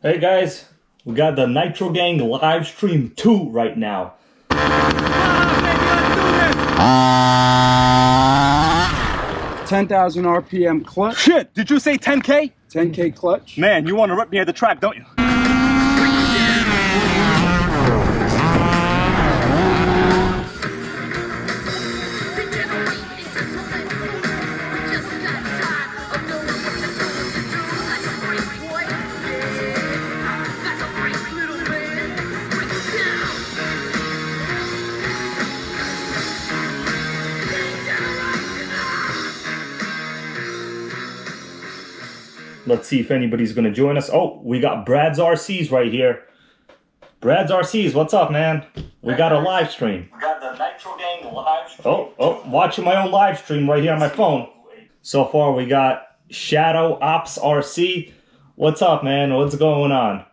Hey guys, we got the Nitrogang Livestream 2 right now. 10,000 RPM clutch. Shit, did you say 10K? 10K clutch. Man, you want to rip me at the track, don't you? Let's see if anybody's going to join us. Oh, we got Brad's RCs right here. Brad's RCs, what's up, man? We got a live stream. We got the Nitrogang live stream. Oh, watching my own live stream right here on my phone. So far, we got Shadow Ops RC. What's up, man? What's going on?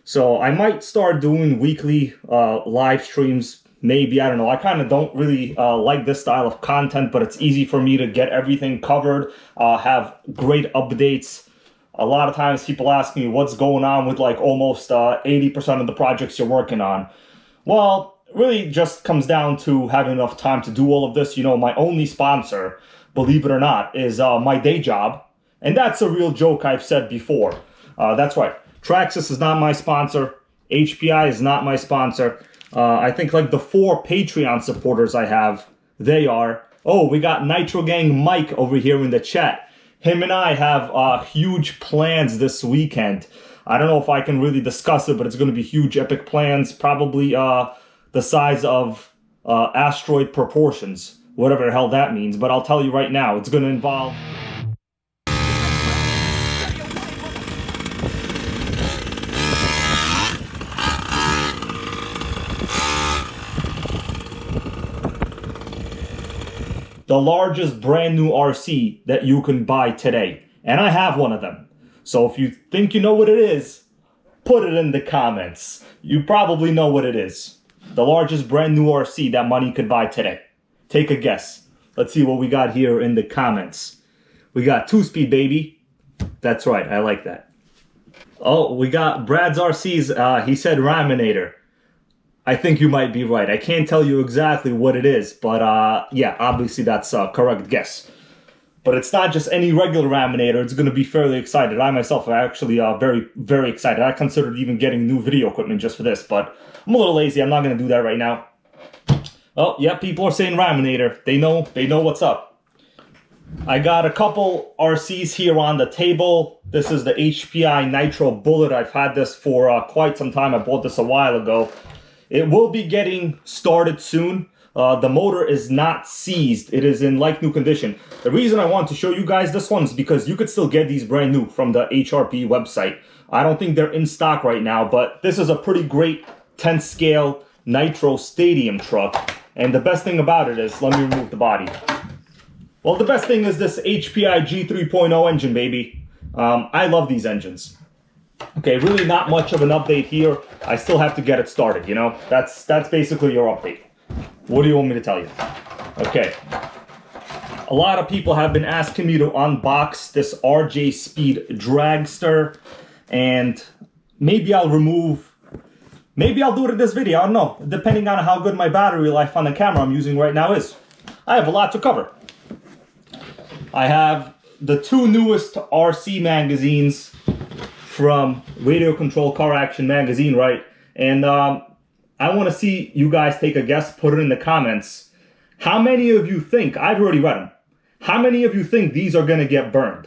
So I might start doing weekly live streams. Maybe, I don't know. I kind of don't really like this style of content, but it's easy for me to get everything covered, have great updates. A lot of times people ask me what's going on with like almost 80% of the projects you're working on. Well, it really just comes down to having enough time to do all of this. You know, my only sponsor, believe it or not, is my day job. And that's a real joke I've said before. That's right. Traxxas is not my sponsor. HPI is not my sponsor. I think like the 4 Patreon supporters I have, they are. Oh, we got Nitrogang Mike over here in the chat. Him and I have huge plans this weekend. I don't know if I can really discuss it, but it's going to be huge, epic plans. Probably the size of asteroid proportions, whatever the hell that means. But I'll tell you right now, it's going to involve... the largest brand new RC that you can buy today. And I have one of them. So if you think you know what it is, put it in the comments. You probably know what it is. The largest brand new RC that money could buy today. Take a guess. Let's see what we got here in the comments. We got 2-speed, baby. That's right, I like that. Oh, we got Brad's RCs. He said Raminator. I think you might be right. I can't tell you exactly what it is, but yeah, obviously that's a correct guess. But it's not just any regular Raminator. It's going to be fairly excited. I myself am actually very, very excited. I considered even getting new video equipment just for this, but I'm a little lazy. I'm not going to do that right now. Oh, yeah, people are saying Raminator. They know what's up. I got a couple RCs here on the table. This is the HPI Nitro Bullet. I've had this for quite some time. I bought this a while ago. It will be getting started soon. The motor is not seized. It is in like new condition. The reason I want to show you guys this one is because you could still get these brand new from the HRP website. I don't think they're in stock right now, but this is a pretty great 10 scale Nitro stadium truck. And the best thing about it is, let me remove the body. Well, the best thing is this HPI G3.0 engine, baby. I love these engines. Okay, really not much of an update here. I still have to get it started, you know? That's basically your update. What do you want me to tell you? Okay. A lot of people have been asking me to unbox this RJ Speed dragster, and maybe I'll do it in this video, I don't know, depending on how good my battery life on the camera I'm using right now is. I have a lot to cover. I have the 2 newest RC magazines from Radio Control Car Action magazine, right? And I want to see you guys take a guess, put it in the comments. How many of you think, I've already read them, how many of you think these are going to get burned?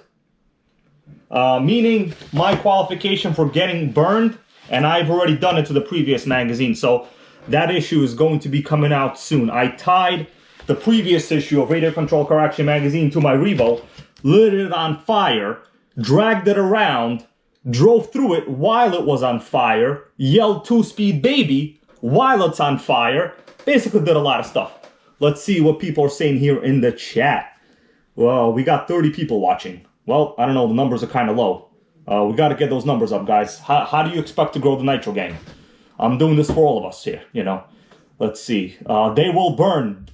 Meaning my qualification for getting burned, and I've already done it to the previous magazine, so that issue is going to be coming out soon. I tied the previous issue of Radio Control Car Action magazine to my Revo, lit it on fire, dragged it around, drove through it while it was on fire, yelled 2-speed baby while it's on fire, basically did a lot of stuff. Let's see what people are saying here in the chat. Well, we got 30 people watching. Well, I don't know, the numbers are kind of low. We got to get those numbers up, guys. How do you expect to grow the Nitro Gang? I'm doing this for all of us here, you know. Let's see. They will burn.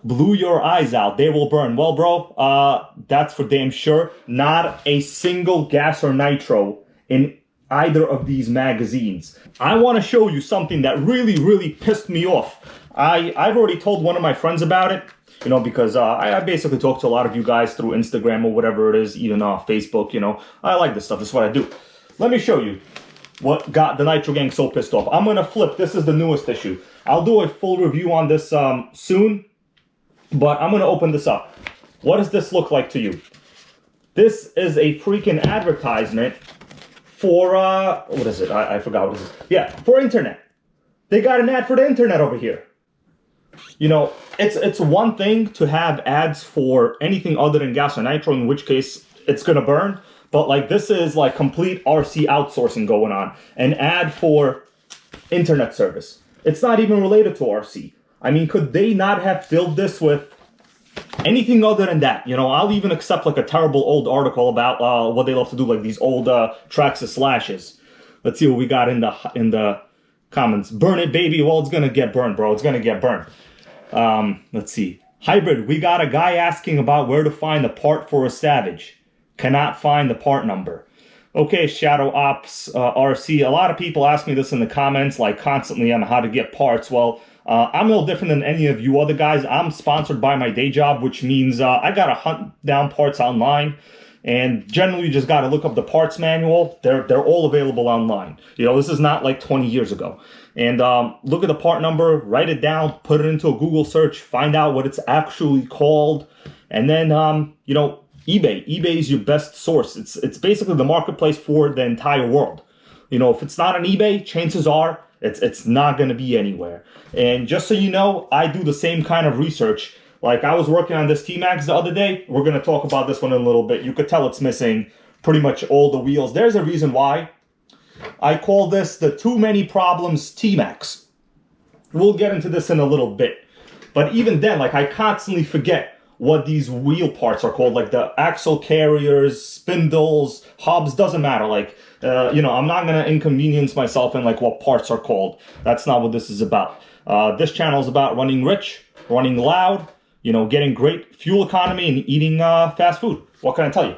Blew your eyes out. They will burn. Well, bro, that's for damn sure. Not a single gas or nitro in either of these magazines. I want to show you something that really pissed me off. I've already told one of my friends about it, you know, because I basically talk to a lot of you guys through Instagram or whatever it is, even Facebook, you know. I like this stuff. This is what I do. Let me show you what got the Nitrogang so pissed off. I'm going to flip. This is the newest issue. I'll do a full review on this soon, but I'm going to open this up. What does this look like to you? This is a freaking advertisement for, what is it? I forgot what it is. Yeah, for internet. They got an ad for the internet over here. You know, it's one thing to have ads for anything other than gas or nitro, in which case it's going to burn. But like this is like complete RC outsourcing going on. An ad for internet service. It's not even related to RC. I mean, could they not have filled this with anything other than that? You know, I'll even accept like a terrible old article about what they love to do, like these old tracks of slashes. Let's see what we got in the comments. Burn it, baby. Well, it's gonna get burned, bro. It's gonna get burned. Let's see. Hybrid. We got a guy asking about where to find the part for a Savage. Cannot find the part number. Okay, Shadow Ops RC. A lot of people ask me this in the comments, like constantly, on how to get parts. Well, I'm no different than any of you other guys. I'm sponsored by my day job, which means I gotta hunt down parts online, and generally you just gotta look up the parts manual. They're all available online. You know, this is not like 20 years ago. And look at the part number, write it down, put it into a Google search, find out what it's actually called, and then you know, eBay is your best source. It's basically the marketplace for the entire world. You know, if it's not on eBay, chances are it's not going to be anywhere. And just so you know, I do the same kind of research. Like I was working on this T-Maxx the other day. We're going to talk about this one in a little bit. You could tell it's missing pretty much all the wheels. There's a reason why. I call this the too many problems T-Maxx. We'll get into this in a little bit. But even then, like I constantly forget what these wheel parts are called, like the axle carriers, spindles, hubs, doesn't matter. Like, you know, I'm not going to inconvenience myself in like what parts are called. That's not what this is about. This channel is about running rich, running loud, you know, getting great fuel economy and eating fast food. What can I tell you?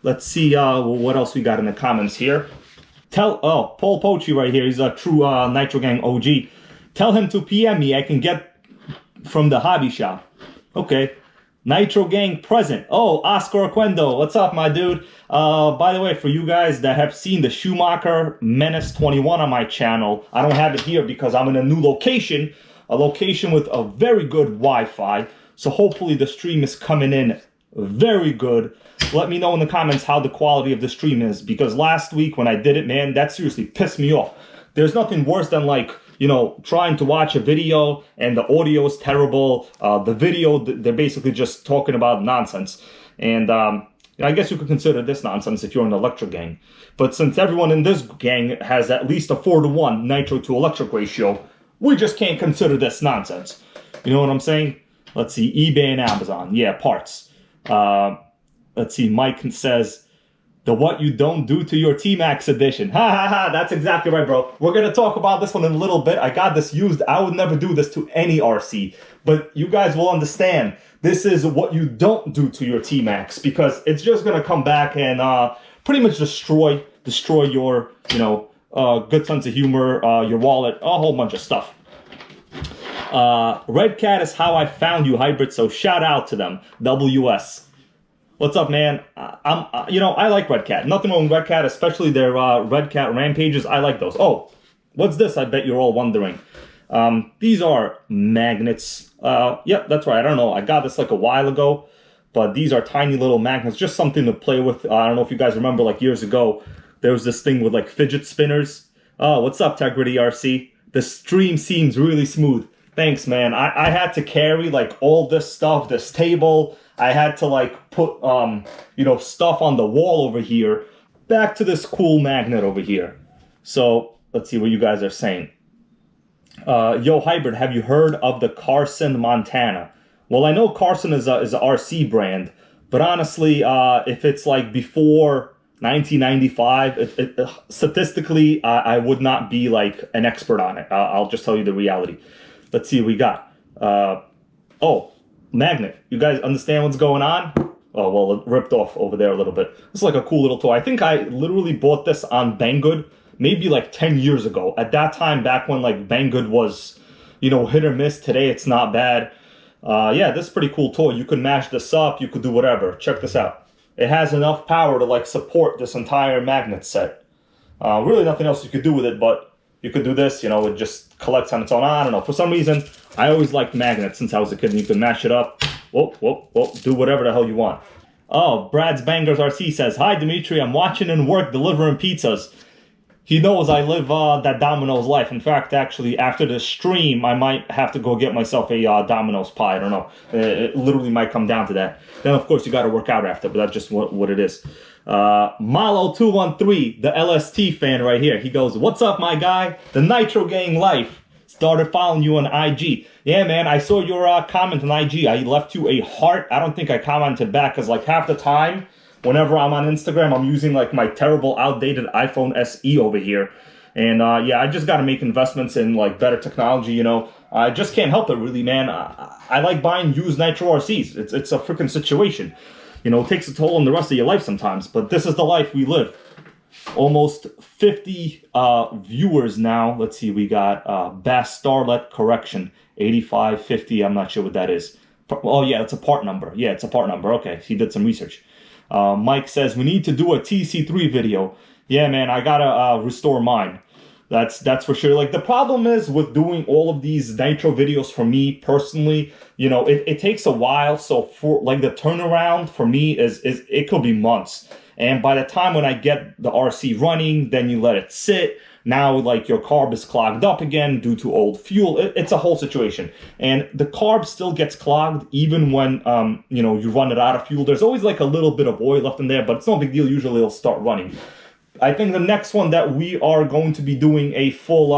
Let's see what else we got in the comments here. Paul Pochi right here. He's a true Nitrogang OG. Tell him to PM me. I can get from the hobby shop. Okay. Nitrogang present. Oh, Oscar Aquendo. What's up, my dude? By the way, for you guys that have seen the Schumacher Menace 21 on my channel, I don't have it here because I'm in a new location. A location with a very good Wi-Fi. So hopefully the stream is coming in very good. Let me know in the comments how the quality of the stream is. Because last week when I did it, man, that seriously pissed me off. There's nothing worse than like, you know, trying to watch a video and the audio is terrible. The video, they're basically just talking about nonsense. And I guess you could consider this nonsense if you're in the electric gang. But since everyone in this gang has at least a 4-to-1 nitro to electric ratio, we just can't consider this nonsense. You know what I'm saying? Let's see, eBay and Amazon. Yeah, parts. Let's see, Mike says, the what you don't do to your T-Maxx edition. Ha ha ha, that's exactly right, bro. We're going to talk about this one in a little bit. I got this used. I would never do this to any RC. But you guys will understand, this is what you don't do to your T-Maxx, because it's just going to come back and pretty much destroy your, you know, good sense of humor, your wallet, a whole bunch of stuff. Red Cat is how I found you, Hybrid, so shout out to them. WS. What's up, man? You know, I like Red Cat. Nothing wrong with Red Cat, especially their Red Cat Rampages. I like those. Oh, what's this? I bet you're all wondering. These are magnets. Yep, that's right. I don't know. I got this like a while ago, but these are tiny little magnets. Just something to play with. I don't know if you guys remember, like years ago, there was this thing with like fidget spinners. Oh, what's up, Tegrity RC? The stream seems really smooth. Thanks, man. I had to carry like all this stuff, this table. I had to like put, you know, stuff on the wall over here. Back to this cool magnet over here. So let's see what you guys are saying. Yo, Hybrid, have you heard of the Carson Montana? Well, I know Carson is a RC brand, but honestly, if it's like before 1995, statistically, I would not be like an expert on it. I'll just tell you the reality. Let's see what we got. Oh, magnet. You guys understand what's going on? Oh, well, it ripped off over there a little bit. It's like a cool little toy. I think I literally bought this on Banggood maybe like 10 years ago. At that time, back when like Banggood was, you know, hit or miss. Today, it's not bad. Yeah, this is a pretty cool toy. You could mash this up. You could do whatever. Check this out. It has enough power to like support this entire magnet set. Really nothing else you could do with it, but you could do this, you know, it just collects on its own. I don't know. For some reason, I always liked magnets since I was a kid, and you can mash it up. Whoop, whoop, whoop. Do whatever the hell you want. Oh, Brad's Bangers RC says, "Hi, Dimitri. I'm watching and work delivering pizzas." He knows I live that Domino's life. In fact, actually, after the stream, I might have to go get myself a Domino's pie. I don't know. It literally might come down to that. Then, of course, you got to work out after, but that's just what it is. Malo213, the LST fan right here. He goes, "What's up, my guy? The Nitrogang life. Started following you on IG." Yeah, man, I saw your comment on IG. I left you a heart. I don't think I commented back because like half the time, whenever I'm on Instagram, I'm using like my terrible outdated iPhone SE over here. And yeah, I just got to make investments in like better technology, you know. I just can't help it really, man. I like buying used Nitro RCs. It's a freaking situation. You know, it takes a toll on the rest of your life sometimes, but this is the life we live. Almost 50 viewers now. Let's see, we got Bass Starlet Correction, 8550. I'm not sure what that is. Oh yeah, it's a part number. Yeah, it's a part number. Okay, he did some research. Mike says, "We need to do a TC3 video." Yeah, man, I gotta restore mine. That's for sure. Like, the problem is with doing all of these Nitro videos for me personally, you know, it takes a while. So for like the turnaround for me is it could be months. And by the time when I get the RC running, then you let it sit. Now, like, your carb is clogged up again due to old fuel. It's a whole situation. And the carb still gets clogged even when, you know, you run it out of fuel. There's always, like, a little bit of oil left in there, but it's no big deal. Usually it'll start running. I think the next one that we are going to be doing a full,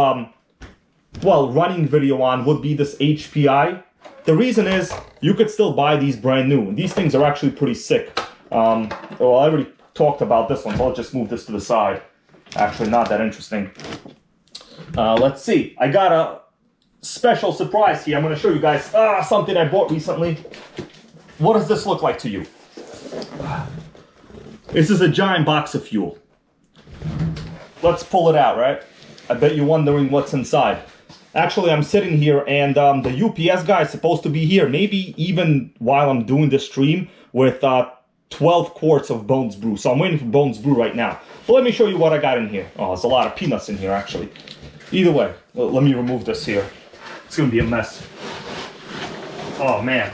well, running video on would be this HPI. The reason is you could still buy these brand new. And these things are actually pretty sick. Well, I already talked about this one, so I'll just move this to the side. Actually, not that interesting. Let's see. I got a special surprise here. I'm going to show you guys something I bought recently. What does this look like to you? This is a giant box of fuel. Let's pull it out, right? I bet you're wondering what's inside. Actually, I'm sitting here, and the UPS guy is supposed to be here, maybe even while I'm doing the stream, with 12 quarts of Bones Brew. So I'm waiting for Bones Brew right now. But let me show you what I got in here. Oh, there's a lot of peanuts in here, actually. Either way, let me remove this here. It's going to be a mess. Oh, man.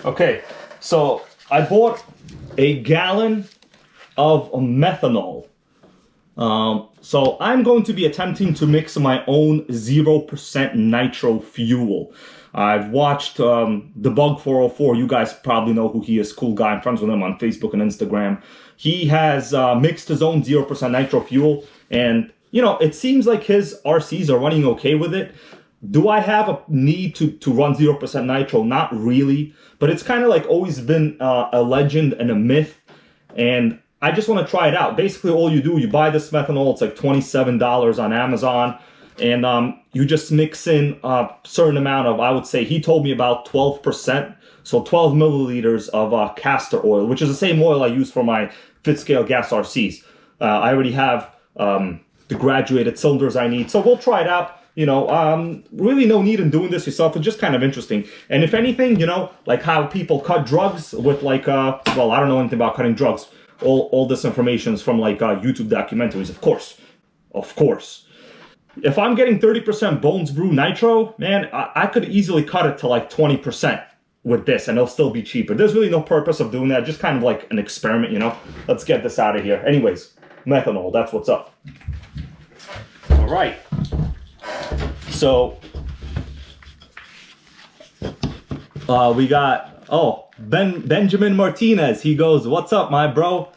Okay, so I bought a gallon of methanol. So I'm going to be attempting to mix my own 0% nitro fuel. I've watched Debug 404. You guys probably know who he is. Cool guy. I'm friends with him on Facebook and Instagram. He has mixed his own 0% nitro fuel, and you know, it seems like his RCs are running okay with it. Do I have a need to run 0% nitro? Not really, but it's kind of like always been a legend and a myth, and I just want to try it out. Basically, all you do, you buy this methanol. It's like $27 on Amazon. And you just mix in a certain amount of, I would say, he told me about 12%. So 12 milliliters of castor oil, which is the same oil I use for my fifth-scale gas RCs. I already have the graduated cylinders I need. So we'll try it out. You know, really no need in doing this yourself. It's just kind of interesting. And if anything, you know, like how people cut drugs with like, well, I don't know anything about cutting drugs. All this information is from like YouTube documentaries, of course. Of course. If I'm getting 30% Bones Brew Nitro, man, I could easily cut it to like 20% with this, and it'll still be cheaper. There's really no purpose of doing that. Just kind of like an experiment, you know? Let's get this out of here. Anyways, methanol, that's what's up. All right. So, we got, Benjamin Martinez. He goes, "What's up, my bro?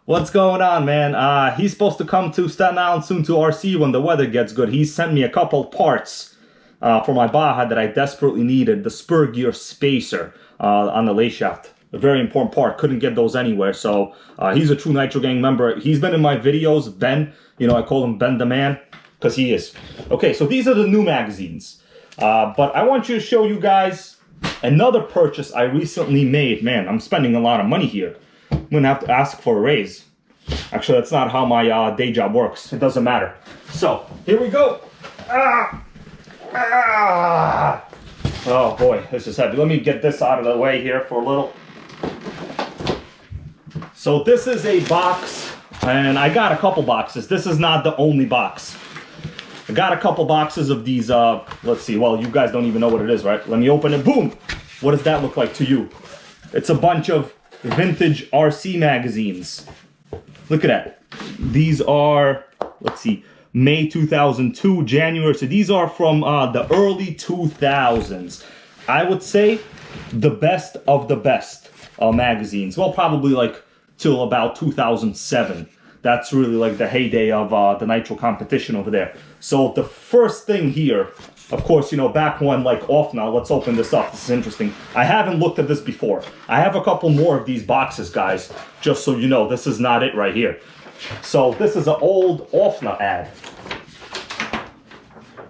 What's going on, man?" He's supposed to come to Staten Island soon to RC when the weather gets good. He sent me a couple parts for my Baja that I desperately needed. The spur gear spacer on the lay shaft. A very important part. Couldn't get those anywhere. So he's a true Nitrogang member. He's been in my videos. Ben, you know, I call him Ben the Man because he is. Okay, so these are the new magazines. But I want you to show you guys Another purchase I recently made. Man, I'm spending a lot of money here. I'm gonna have to ask for a raise. Actually, that's not how my day job works. It doesn't matter. So, here we go. Oh boy, this is heavy. Let me get this out of the way here for a little. So this is a box, and I got a couple boxes. This is not the only box. I got a couple boxes of these, let's see, well, you guys don't even know what it is, right? Let me open it, boom! What does that look like to you? It's a bunch of vintage RC magazines. Look at that. These are, let's see, May 2002, January. So these are from the early 2000s. I would say the best of the best magazines. Well, probably like till about 2007. That's really like the heyday of the Nitro competition over there. So the first thing here, of course, you know, back when like off now, let's open this up. This is interesting. I haven't looked at this before. I have a couple more of these boxes, guys, just so you know, this is not it right here. So this is an old OFNA ad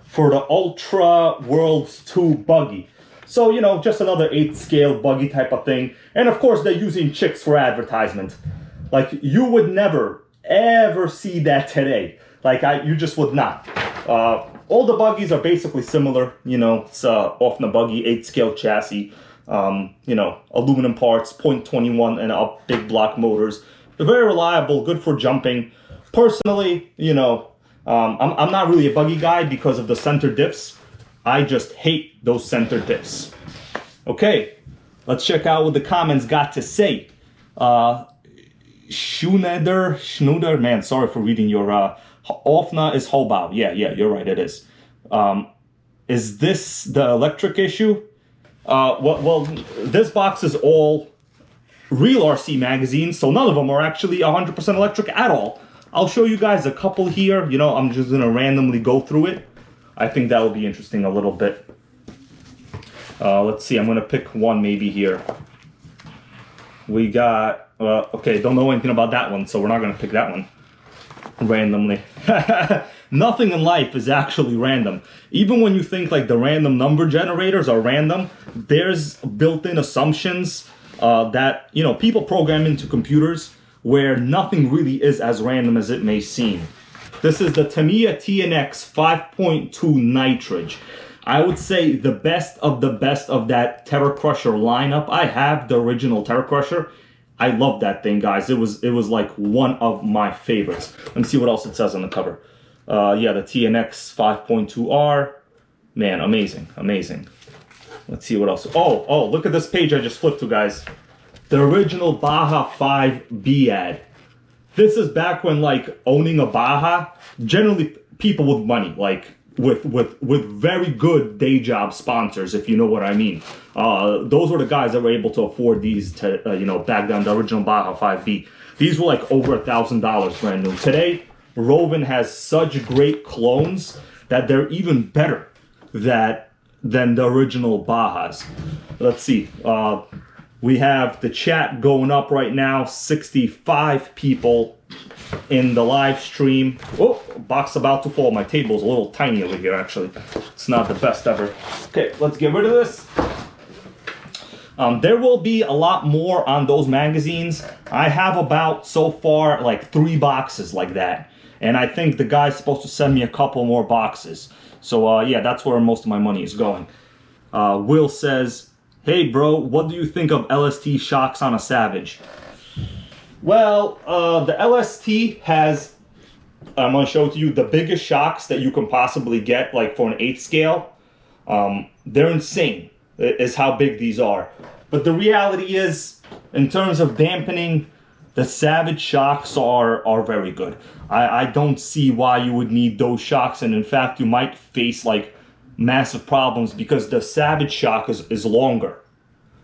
for the Ultra Worlds 2 buggy. So, you know, just another 8th scale buggy type of thing. And of course, they're using chicks for advertisement. Like, you would never, ever see that today. Like, you just would not. All the buggies are basically similar. You know, it's OFNA buggy, 8th scale chassis. You know, aluminum parts, 0.21 and up, big block motors. They're very reliable, good for jumping. Personally, you know, I'm not really a buggy guy because of the center diffs. I just hate those center diffs. Okay, let's check out what the comments got to say. Schnuder, man, sorry for reading your, OFNA is Hobau. Yeah, you're right, it is. Is this the electric issue? Well, this box is all real RC magazines, so none of them are actually 100% electric at all. I'll show you guys a couple here. You know, I'm just gonna randomly go through it. I think that will be interesting a little bit. Let's see, I'm gonna pick one maybe here. We got, okay, don't know anything about that one, so we're not gonna pick that one randomly. Nothing in life is actually random. Even when you think like the random number generators are random, there's built-in assumptions that, you know, people program into computers where nothing really is as random as it may seem. This is the Tamiya TNX 5.2 Nitroge. I would say the best of that Terra Crusher lineup. I have the original Terra Crusher. I love that thing, guys. It was like one of my favorites. Let me see what else it says on the cover. Yeah, the TNX 5.2R. Man, amazing, amazing. Let's see what else. Oh, look at this page I just flipped to, guys. The original Baja 5B ad. This is back when, like, owning a Baja, generally people with money, like with very good day job sponsors, if you know what I mean. Those were the guys that were able to afford these to, you know, back then, the original Baja 5B. These were like over $1,000 brand new. Today, Roven has such great clones that they're even better than the original Bajas. Let's see. We have the chat going up right now. 65 people in the live stream. Oh, box about to fall. My table's a little tiny over here, actually. It's not the best ever. Okay, let's get rid of this. There will be a lot more on those magazines. I have about, so far, like 3 boxes like that. And I think the guy's supposed to send me a couple more boxes. So, yeah, that's where most of my money is going. Will says, hey, bro, what do you think of LST shocks on a Savage? Well, the LST has, I'm going to show it to you, the biggest shocks that you can possibly get, like for an 8th scale. They're insane, is how big these are. But the reality is, in terms of dampening, the Savage shocks are very good. I don't see why you would need those shocks, and in fact, you might face like massive problems because the Savage shock is longer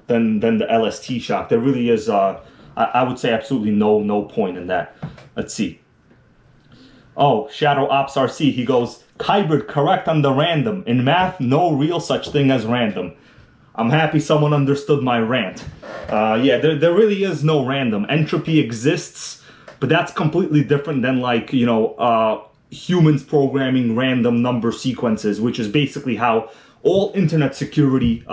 than the LST shock. There really is, I would say, absolutely no point in that. Let's see. Oh, Shadow Ops RC, he goes, Kybrid, correct on the random. In math, no real such thing as random. I'm happy someone understood my rant. Yeah, there really is no random. Entropy exists, but that's completely different than, like, you know, humans programming random number sequences, which is basically how all internet security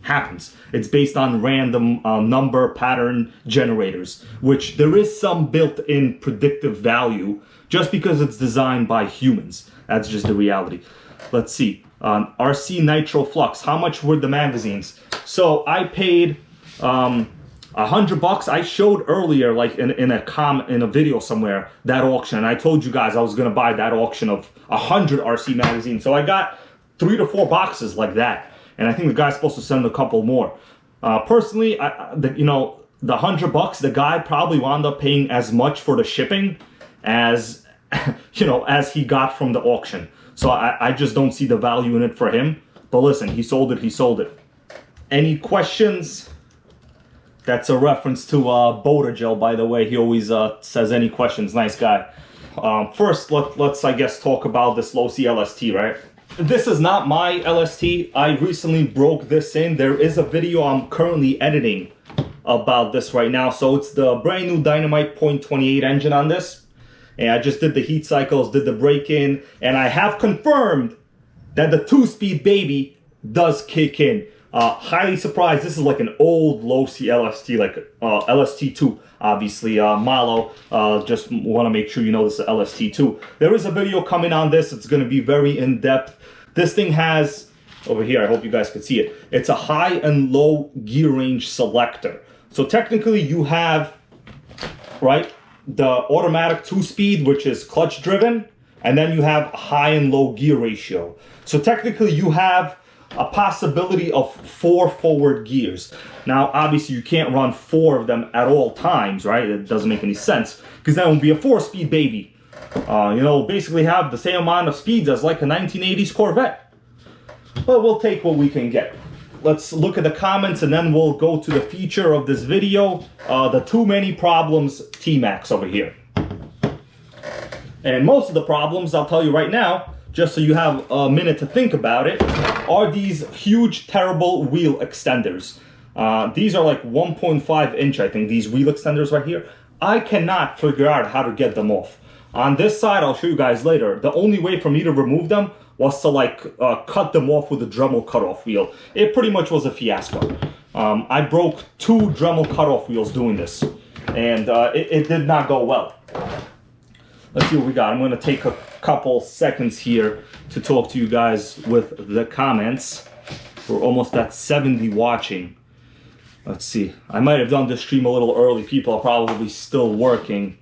happens. It's based on random number pattern generators, which there is some built-in predictive value just because it's designed by humans. That's just the reality. Let's see. RC Nitro Flux. How much were the magazines? So I paid $100. I showed earlier, like in a video somewhere, that auction. And I told you guys I was gonna buy that auction of 100 RC magazines. So I got 3 to 4 boxes like that, and I think the guy's supposed to send a couple more. Personally, the $100, the guy probably wound up paying as much for the shipping as as he got from the auction. So I just don't see the value in it for him. But listen, he sold it. He sold it. Any questions? That's a reference to Bodagel, by the way. He always says any questions. Nice guy. First, let's I guess talk about this Losi LST, right? This is not my LST. I recently broke this in. There is a video I'm currently editing about this right now. So it's the brand new Dynamite 0.28 engine on this. And I just did the heat cycles, did the break-in, and I have confirmed that the 2-speed baby does kick in. Highly surprised. This is like an old Losi LST, like LST2, obviously, Malo. Just want to make sure you know this is LST2. There is a video coming on this. It's going to be very in-depth. This thing has, over here, I hope you guys can see it, it's a high and low gear range selector. So technically you have, right, the automatic 2-speed, which is clutch driven, and then you have a high and low gear ratio. So technically you have a possibility of 4 forward gears. Now obviously you can't run 4 of them at all times, right? It doesn't make any sense, because that would be a 4-speed baby. Basically have the same amount of speeds as like a 1980s Corvette. But we'll take what we can get. Let's look at the comments and then we'll go to the feature of this video, the too many problems T-Maxx over here. And most of the problems, I'll tell you right now, just so you have a minute to think about it, are these huge, terrible wheel extenders. These are like 1.5 inch, I think, these wheel extenders right here. I cannot figure out how to get them off. On this side, I'll show you guys later, the only way for me to remove them was to like cut them off with a Dremel cutoff wheel. It pretty much was a fiasco. I broke 2 Dremel cutoff wheels doing this, and it did not go well. Let's see what we got. I'm going to take a couple seconds here to talk to you guys with the comments. We're almost at 70 watching. Let's see. I might have done this stream a little early. People are probably still working.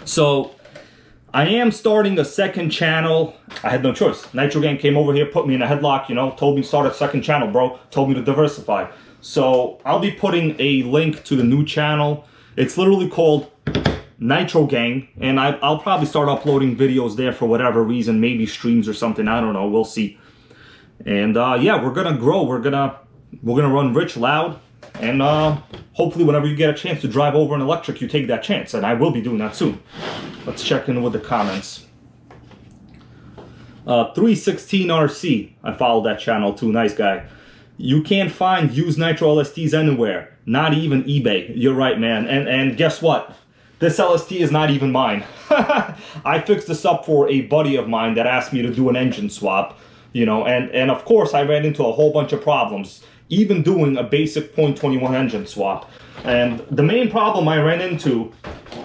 So I am starting a second channel. I had no choice. Nitrogang came over here, put me in a headlock, told me to start a second channel, bro. Told me to diversify. So I'll be putting a link to the new channel. It's literally called Nitrogang, and I'll probably start uploading videos there for whatever reason, maybe streams or something. I don't know. We'll see. And yeah, we're gonna grow. We're gonna run rich, loud, and hopefully, whenever you get a chance to drive over an electric, you take that chance. And I will be doing that soon. Let's check in with the comments. 316 RC. I followed that channel too. Nice guy. You can't find used Nitro LSTs anywhere. Not even eBay. You're right, man. And guess what? This LST is not even mine. I fixed this up for a buddy of mine that asked me to do an engine swap, and of course I ran into a whole bunch of problems, even doing a basic 0.21 engine swap. And the main problem I ran into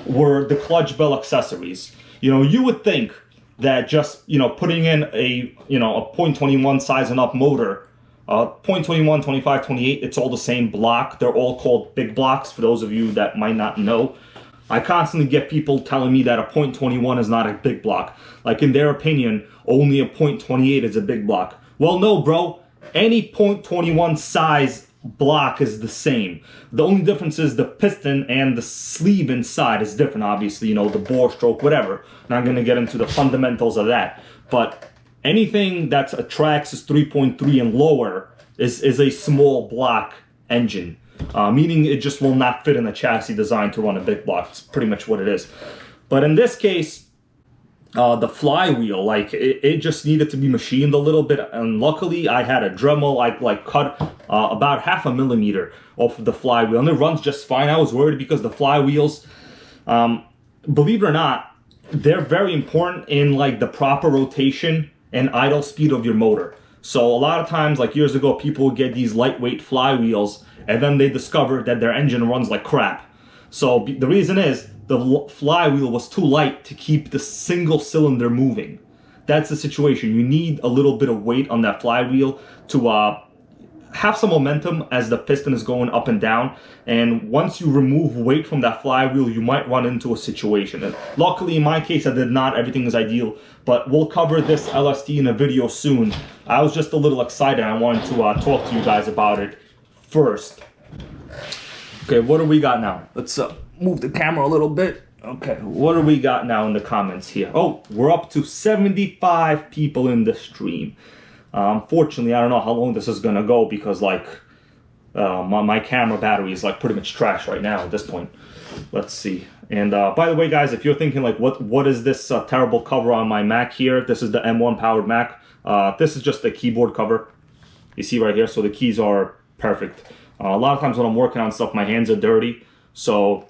were the clutch bell accessories. You would think that just, putting in a 0.21 size and up motor, 0.21, 25, 28, it's all the same block. They're all called big blocks, for those of you that might not know. I constantly get people telling me that a 0.21 is not a big block. Like, in their opinion, only a 0.28 is a big block. Well, no, bro. Any 0.21 size block is the same. The only difference is the piston and the sleeve inside is different, obviously. The bore stroke, whatever. Not going to get into the fundamentals of that. But anything that's a Traxxas 3.3 and lower is a small block engine. Meaning it just will not fit in a chassis designed to run a big block. It's pretty much what it is. But in this case, the flywheel, like, it just needed to be machined a little bit. And luckily, I had a Dremel. I cut about 0.5 millimeter off of the flywheel, and it runs just fine. I was worried because the flywheels, believe it or not, they're very important in like the proper rotation and idle speed of your motor. So a lot of times, like years ago, people would get these lightweight flywheels, and then they discovered that their engine runs like crap. So the reason is the flywheel was too light to keep the single cylinder moving. That's the situation. You need a little bit of weight on that flywheel to have some momentum as the piston is going up and down. And once you remove weight from that flywheel, you might run into a situation. And luckily, in my case, I did not. Everything is ideal. But we'll cover this LST in a video soon. I was just a little excited. I wanted to talk to you guys about it first. Okay, what do we got now? Let's move the camera a little bit. Okay, what do we got now in the comments here? Oh, we're up to 75 people in the stream. Unfortunately, I don't know how long this is gonna go because like my camera battery is like pretty much trash right now at this point. Let's see. And by the way, guys, if you're thinking like what is this terrible cover on my Mac here? This is the M1 powered Mac. This is just the keyboard cover. You see right here, so the keys are perfect. A lot of times when I'm working on stuff, my hands are dirty. So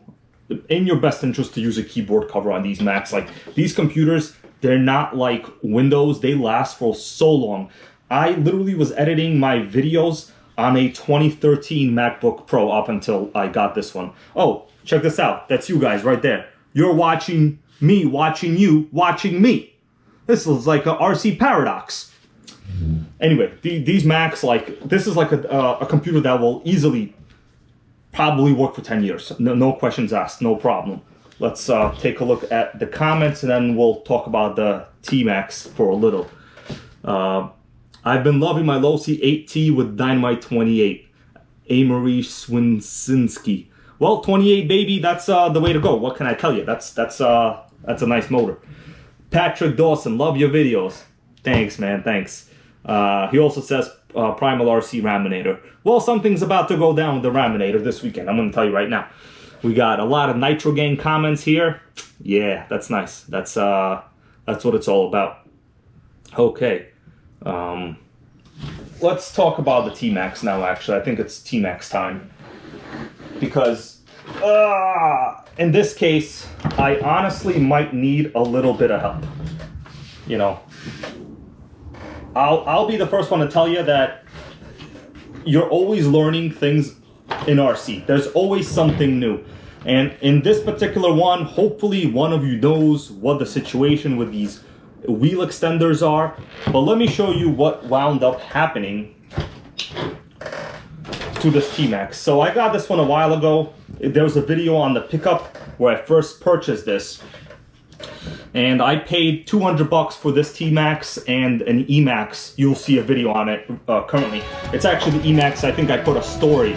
in your best interest to use a keyboard cover on these Macs. Like these computers, they're not like Windows. They last for so long. I literally was editing my videos on a 2013 MacBook Pro up until I got this one. Oh, check this out. That's you guys right there. You're watching me, watching you, watching me. This is like a RC paradox. Anyway, these Macs, like, this is like a computer that will easily probably work for 10 years. No questions asked, no problem. Let's take a look at the comments and then we'll talk about the T-Maxx for a little. I've been loving my Losi 8T with Dynamite 28. Amory Swinsinski. Well, 28, baby, that's the way to go. What can I tell you? That's a nice motor. Patrick Dawson, love your videos. Thanks, man, thanks. He also says Primal RC Raminator. Well, something's about to go down with the Raminator this weekend. I'm going to tell you right now. We got a lot of Nitrogang comments here. Yeah, that's nice. That's what it's all about. Okay. Let's talk about the T-Maxx now, actually. I think it's T-Maxx time. Because in this case, I honestly might need a little bit of help. You know, I'll be the first one to tell you that you're always learning things in RC. There's always something new. And in this particular one, hopefully one of you knows what the situation with these wheel extenders are. But let me show you what wound up happening to this T-Maxx. So I got this one a while ago. There was a video on the pickup where I first purchased this. And I paid $200 for this T-Maxx and an E-Maxx. You'll see a video on it currently. It's actually the E-Maxx. I think I put a story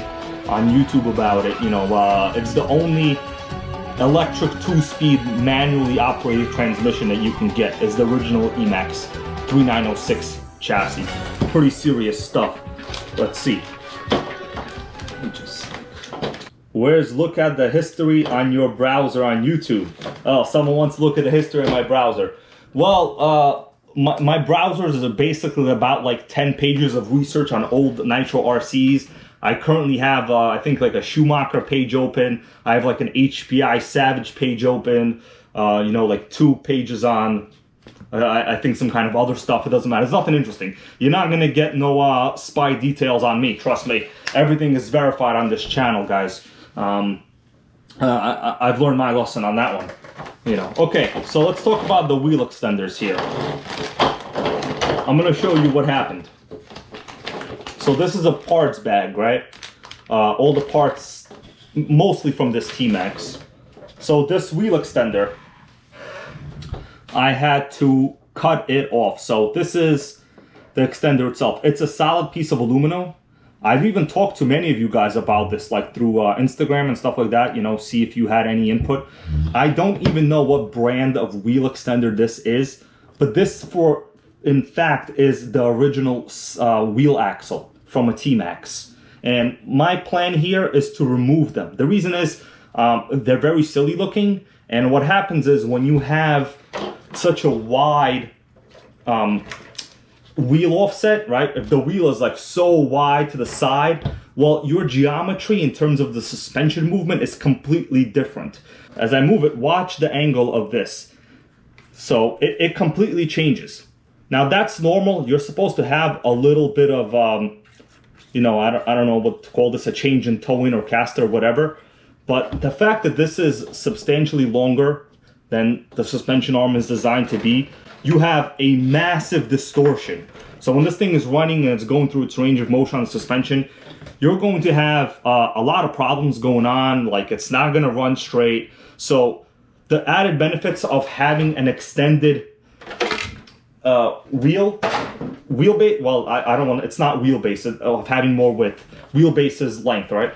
on YouTube about it. You know, it's the only electric 2-speed manually operated transmission that you can get. Is the original E-Maxx 3906 chassis. Pretty serious stuff. Let's see. Where's look at the history on your browser on YouTube? Oh, someone wants to look at the history of my browser. Well, my browsers is basically about like 10 pages of research on old Nitro RCs. I currently have, I think, like a Schumacher page open. I have like an HPI Savage page open. You know, like 2 pages on, I think, some kind of other stuff. It doesn't matter. It's nothing interesting. You're not going to get no spy details on me. Trust me. Everything is verified on this channel, guys. I've learned my lesson on that one. You know. Okay, so let's talk about the wheel extenders here. I'm going to show you what happened. So this is a parts bag, right? All the parts, mostly from this T-Maxx. So this wheel extender, I had to cut it off. So this is the extender itself. It's a solid piece of aluminum. I've even talked to many of you guys about this, like through Instagram and stuff like that, you know, see if you had any input. I don't even know what brand of wheel extender this is, but this, in fact, is the original wheel axle from a T-Maxx. And my plan here is to remove them. The reason is they're very silly looking, and what happens is when you have such a wide wheel offset, right? If the wheel is like so wide to the side, well, your geometry in terms of the suspension movement is completely different. As I move it, watch the angle of this. So it completely changes. Now that's normal. You're supposed to have a little bit of, you know, I don't know what to call this, a change in towing or caster or whatever. But the fact that this is substantially longer than the suspension arm is designed to be, you have a massive distortion. So when this thing is running and it's going through its range of motion on the suspension, you're going to have a lot of problems going on. Like, it's not going to run straight. So the added benefits of having an extended wheelbase, well, I don't want, it's not wheelbase, of having more width. Wheelbase is length, right?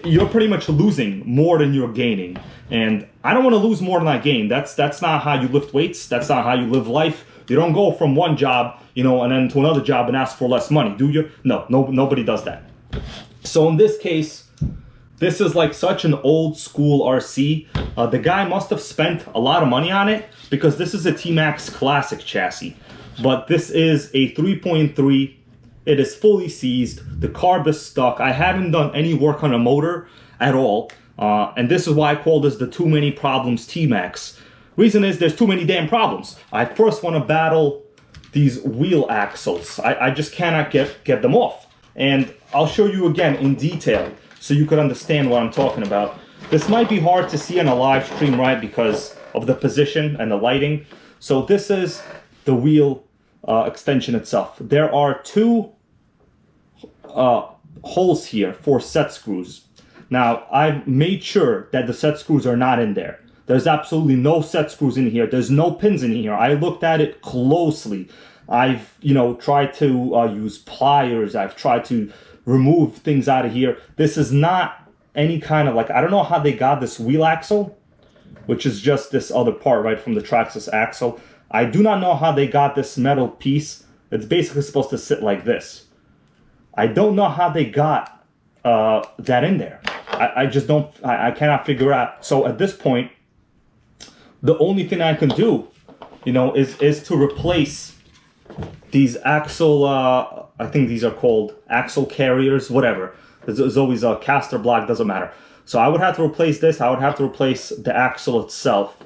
You're pretty much losing more than you're gaining. And I don't want to lose more than I gain. That's not how you lift weights. That's not how you live life. You don't go from one job, you know, and then to another job and ask for less money, do you? No, nobody does that. So in this case, this is like such an old school RC. The guy must have spent a lot of money on it because this is a T-Maxx classic chassis. But this is a 3.3. It is fully seized. The carb is stuck. I haven't done any work on a motor at all. And this is why I call this the too many problems T-Maxx. Reason is there's too many damn problems. I first want to battle these wheel axles. I just cannot get them off. And I'll show you again in detail so you could understand what I'm talking about. This might be hard to see on a live stream, right, because of the position and the lighting. So this is the wheel extension itself. There are two holes here for set screws. Now, I've made sure that the set screws are not in there. There's absolutely no set screws in here. There's no pins in here. I looked at it closely. I've, you know, tried to use pliers. I've tried to remove things out of here. This is not any kind of, like, I don't know how they got this wheel axle, which is just this other part, right, from the Traxxas axle. I do not know how they got this metal piece. It's basically supposed to sit like this. I don't know how they got that in there. I just don't, I cannot figure out. So at this point, the only thing I can do, you know, is to replace these axle, I think these are called axle carriers, whatever. There's always a caster block, doesn't matter. So I would have to replace this. I would have to replace the axle itself.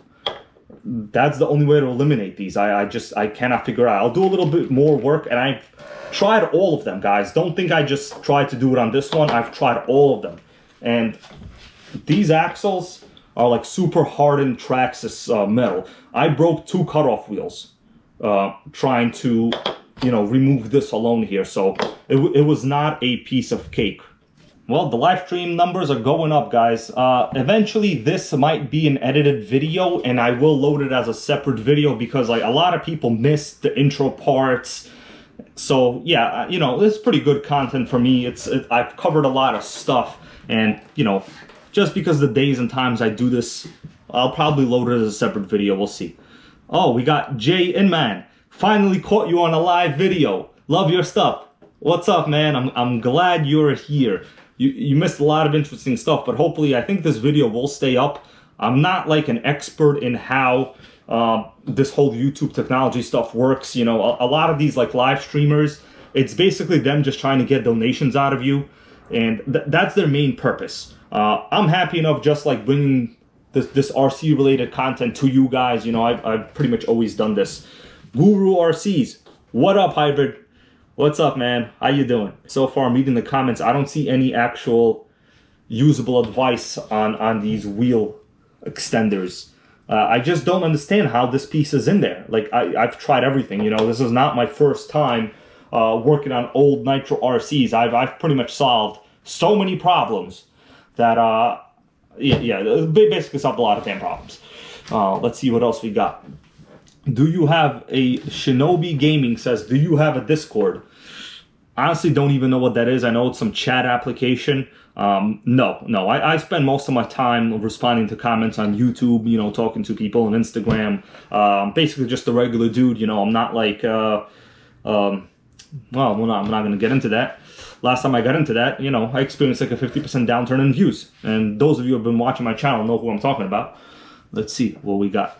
That's the only way to eliminate these. I cannot figure out. I'll do a little bit more work, and I've tried all of them, guys. Don't think I just tried to do it on this one. I've tried all of them. And these axles are like super hardened Traxxas metal. I broke 2 cutoff wheels trying to, you know, remove this alone here. So it was not a piece of cake. Well, the live stream numbers are going up, guys. Eventually, this might be an edited video, and I will load it as a separate video because, like, a lot of people missed the intro parts. So yeah, you know, this is pretty good content for me. I've covered a lot of stuff, and you know, just because the days and times I do this, I'll probably load it as a separate video. We'll see. Oh, we got Jay Inman. Finally caught you on a live video. Love your stuff. What's up, man? I'm glad you're here. You missed a lot of interesting stuff, but hopefully I think this video will stay up. I'm not like an expert in how this whole YouTube technology stuff works. You know, a lot of these like live streamers, it's basically them just trying to get donations out of you, and that's their main purpose. I'm happy enough just like bringing this RC related content to you guys. You know, I've pretty much always done this. Guru RCs, what up, Hybrid? What's up, man? How you doing? So far, I'm reading the comments. I don't see any actual usable advice on these wheel extenders. I just don't understand how this piece is in there. Like, I've tried everything. You know, this is not my first time working on old Nitro RCs. I've pretty much solved so many problems that, basically solved a lot of damn problems. Let's see what else we got. Do you have a Shinobi Gaming says, do you have a Discord? Honestly, don't even know what that is. I know it's some chat application. No. I spend most of my time responding to comments on YouTube, you know, talking to people on Instagram. Basically just a regular dude, you know. I'm not like, well, I'm not going to get into that. Last time I got into that, you know, I experienced like a 50% downturn in views. And those of you who have been watching my channel know who I'm talking about. Let's see what we got.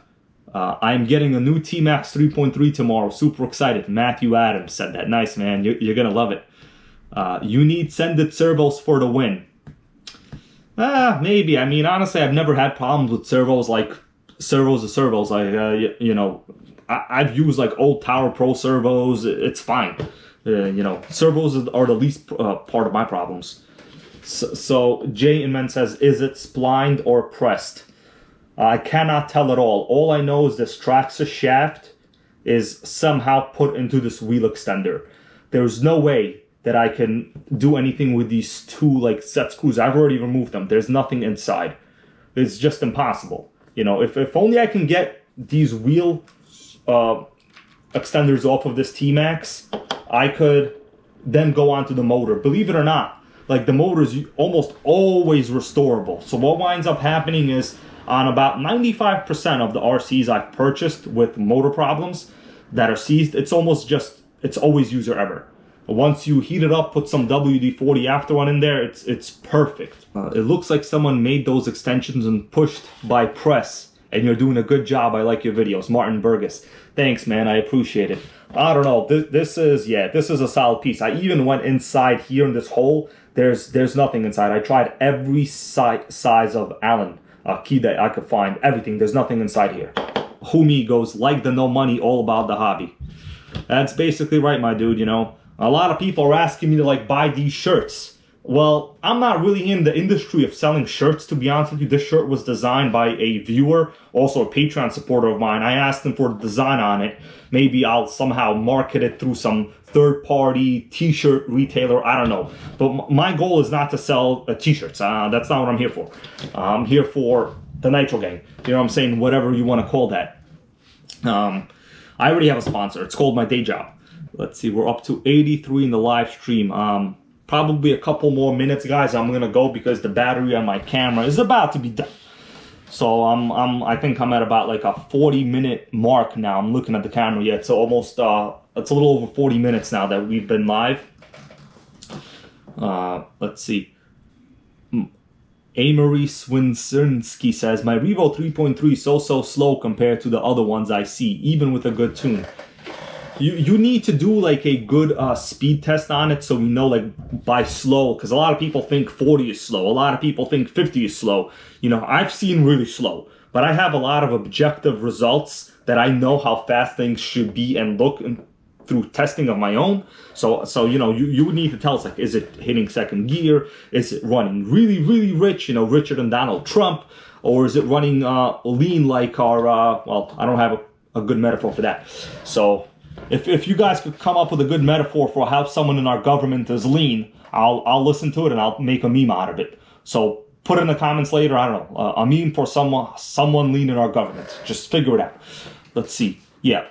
I'm getting a new T-Maxx 3.3 tomorrow. Super excited. Matthew Adams said that. Nice, man. You're going to love it. You need send-it servos for the win. Maybe. I mean, honestly, I've never had problems with servos. Like, servos are servos. You know, I've used like old Tower Pro servos. It's fine. You know, servos are the least part of my problems. So Jay Inman says, is it splined or pressed? I cannot tell at all. All I know is this Traxxas shaft is somehow put into this wheel extender. There's no way that I can do anything with these two like set screws. I've already removed them. There's nothing inside. It's just impossible. You know, if only I can get these wheel extenders off of this T-Maxx, I could then go on to the motor. Believe it or not, like the motor is almost always restorable. So what winds up happening is on about 95% of the RCs I've purchased with motor problems that are seized, it's always user error. Once you heat it up, put some WD-40 after one in there, it's perfect. It looks like someone made those extensions and pushed by press, and you're doing a good job. I like your videos. Martin Burgess. Thanks, man. I appreciate it. I don't know. This is a solid piece. I even went inside here in this hole. There's nothing inside. I tried every size of Allen key that I could find. Everything. There's nothing inside here. Humi goes, like the no money, all about the hobby. That's basically right, my dude, you know. A lot of people are asking me to like buy these shirts. Well, I'm not really in the industry of selling shirts, to be honest with you. This shirt was designed by a viewer, also a Patreon supporter of mine. I asked him for the design on it. Maybe I'll somehow market it through some third-party t-shirt retailer. I don't know. But my goal is not to sell t-shirts. That's not what I'm here for. I'm here for the Nitrogang. You know what I'm saying? Whatever you want to call that. I already have a sponsor. It's called my day job. Let's see, we're up to 83 in the live stream. Probably a couple more minutes, guys. I'm gonna go because the battery on my camera is about to be done. So I think I'm at about like a 40-minute mark now. I'm looking at the camera yet, so almost it's a little over 40 minutes now that we've been live. Let's see. Amory Swinsinski says, my Revo 3.3 is so slow compared to the other ones I see, even with a good tune. You need to do like a good speed test on it so we know like by slow, because a lot of people think 40 is slow. A lot of people think 50 is slow. You know, I've seen really slow, but I have a lot of objective results that I know how fast things should be and look through testing of my own. So you know, you would need to tell us, like, is it hitting second gear? Is it running really, really rich, you know, richer than Donald Trump? Or is it running lean like our, well, I don't have a good metaphor for that. So if you guys could come up with a good metaphor for how someone in our government is lean, I'll listen to it and I'll make a meme out of it. So put it in the comments later. I don't know, a meme for someone lean in our government. Just figure it out. Let's see. Yeah,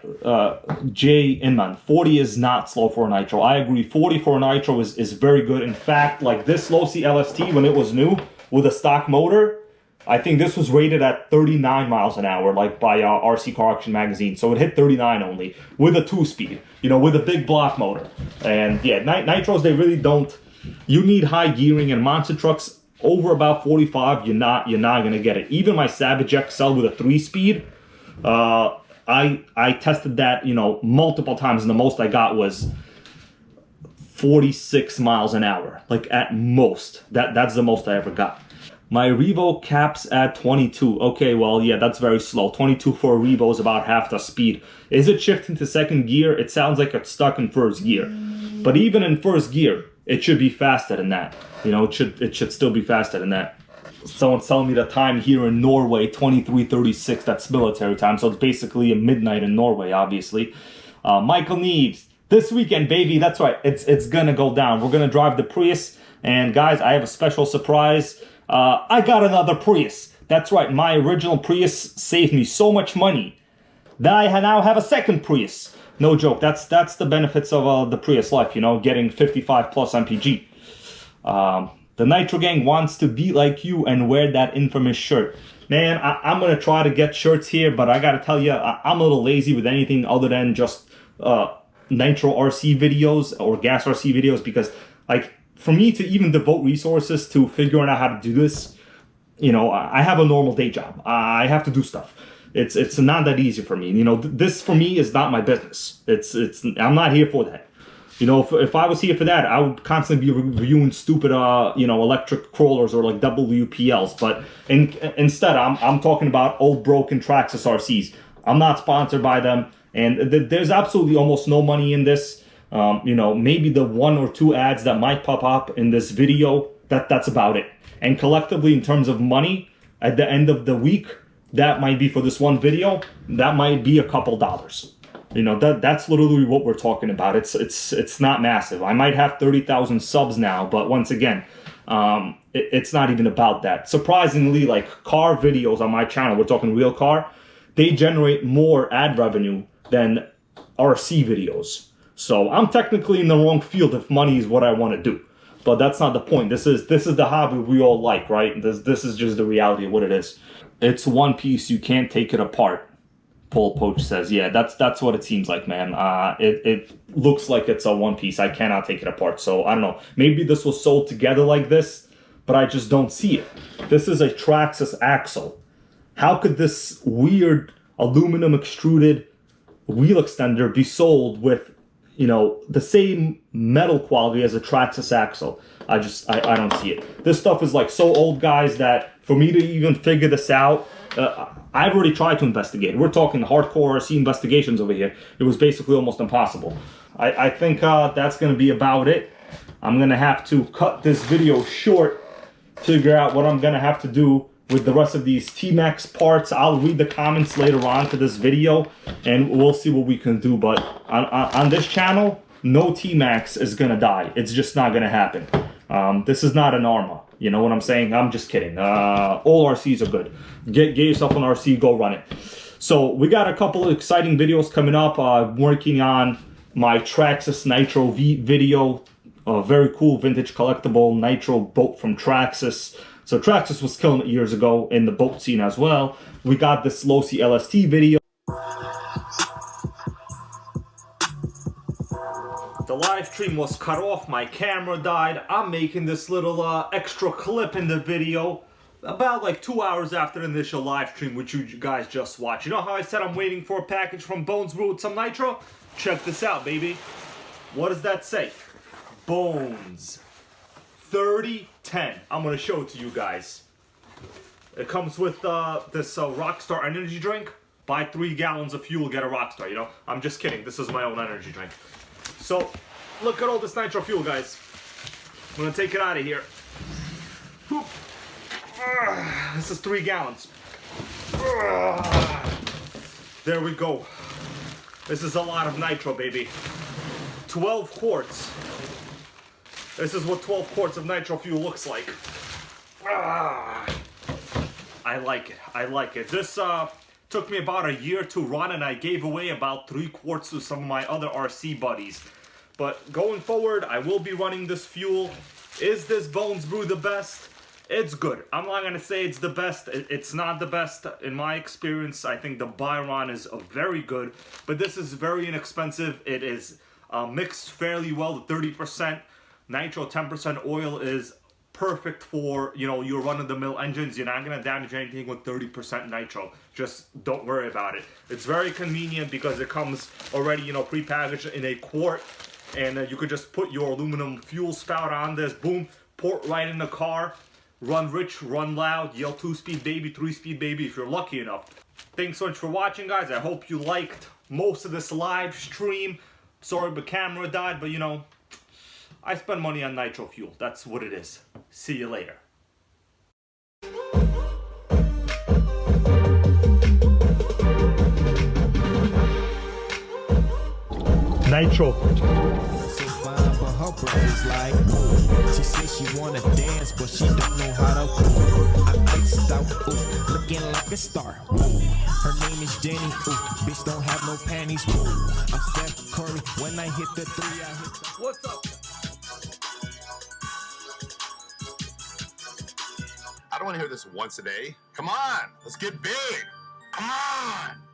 Jay Inman, 40 is not slow for a Nitro. I agree. 40 for a Nitro is very good. In fact, like this Losi LST, when it was new with a stock motor, I think this was rated at 39 miles an hour, like by RC Car Auction magazine. So it hit 39 only with a 2-speed, you know, with a big block motor. And yeah, Nitros, they really don't. You need high gearing, and monster trucks over about 45, you're not gonna get it. Even my Savage XL with a 3-speed, I tested that, you know, multiple times, and the most I got was 46 miles an hour, like at most. That's the most I ever got. My Revo caps at 22. Okay, well, yeah, that's very slow. 22 for a Revo is about half the speed. Is it shifting to second gear? It sounds like it's stuck in first gear. But even in first gear, it should be faster than that. You know, it should still be faster than that. Someone's telling me the time here in Norway, 23:36. That's military time, so it's basically a midnight in Norway, obviously. Michael Neves, this weekend, baby. That's right. It's gonna go down. We're gonna drive the Prius, and guys, I have a special surprise. I got another Prius. That's right. My original Prius saved me so much money that I now have a second Prius. No joke. That's the benefits of the Prius life. You know, getting 55 plus MPG. The Nitrogang wants to be like you and wear that infamous shirt. Man, I'm going to try to get shirts here, but I got to tell you, I'm a little lazy with anything other than just Nitro RC videos or gas RC videos, because, like, for me to even devote resources to figuring out how to do this, you know, I have a normal day job. I have to do stuff. It's not that easy for me. You know, this for me is not my business. I'm not here for that. You know, if I was here for that, I would constantly be reviewing stupid, you know, electric crawlers or like WPLs. But instead, I'm talking about old broken Traxxas RCs. I'm not sponsored by them, and there's absolutely almost no money in this. You know, maybe the 1 or 2 ads that might pop up in this video, that's about it. And collectively, in terms of money, at the end of the week, that might be for this one video, that might be a couple dollars. You know, that's literally what we're talking about. It's not massive. I might have 30,000 subs now, but once again, it's not even about that. Surprisingly, like car videos on my channel, we're talking real car, they generate more ad revenue than RC videos. So I'm technically in the wrong field if money is what I want to do. But that's not the point. This is the hobby we all like, right? This is just the reality of what it is. It's one piece, you can't take it apart. Paul Poach says, yeah, that's what it seems like, man. It looks like it's a one piece. I cannot take it apart. So I don't know. Maybe this was sold together like this, but I just don't see it. This is a Traxxas axle. How could this weird aluminum extruded wheel extender be sold with, you know, the same metal quality as a Traxxas axle? I don't see it. This stuff is like so old, guys, that for me to even figure this out, I've already tried to investigate. We're talking hardcore RC investigations over here. It was basically almost impossible. I think that's going to be about it. I'm going to have to cut this video short, figure out what I'm going to have to do with the rest of these T-Maxx parts. I'll read the comments later on to this video, and we'll see what we can do. But on this channel, no T-Maxx is going to die. It's just not going to happen. This is not an Arma. You know what I'm saying? I'm just kidding. All RCs are good. Get yourself an RC, go run it. So we got a couple of exciting videos coming up. I'm working on my Traxxas Nitro video. A very cool vintage collectible Nitro boat from Traxxas. So Traxxas was killing it years ago in the boat scene as well. We got this Losi LST video. The live stream was cut off, my camera died. I'm making this little extra clip in the video about like 2 hours after the initial live stream, which you guys just watched. You know how I said I'm waiting for a package from Bones Brew with some nitro? Check this out, baby. What does that say? Bones 3010. I'm gonna show it to you guys. It comes with this Rockstar energy drink. Buy 3 gallons of fuel, get a Rockstar, you know? I'm just kidding, this is my own energy drink. So, look at all this nitro fuel, guys. I'm gonna take it out of here. This is 3 gallons. There we go. This is a lot of nitro, baby. 12 quarts. This is what 12 quarts of nitro fuel looks like. I like it. I like it. This took me about a year to run, and I gave away about 3 quarts to some of my other RC buddies. But going forward, I will be running this fuel. Is this Bones Brew the best? It's good. I'm not going to say it's the best. It's not the best. In my experience, I think the Byron is very good. But this is very inexpensive. It is mixed fairly well to 30%. Nitro 10% oil is perfect for, you know, your run-of-the-mill engines. You're not going to damage anything with 30% nitro. Just don't worry about it. It's very convenient because it comes already, you know, pre-packaged in a quart. And you could just put your aluminum fuel spout on this, boom, pour it right in the car, run rich, run loud, yell 2-speed baby, 3-speed baby if you're lucky enough. Thanks so much for watching, guys. I hope you liked most of this live stream. Sorry the camera died, but you know, I spend money on nitro fuel. That's what it is. See you later. Nitro. Like, she said she wanna dance, but she don't know how to move. I iced out, ooh, looking like a star. Ooh. Her name is Jenny, ooh, bitch don't have no panties. Ooh. I'm Steph Curry, when I hit the 3, I hit the... What's up? I don't want to hear this once a day. Come on, let's get big. Come on.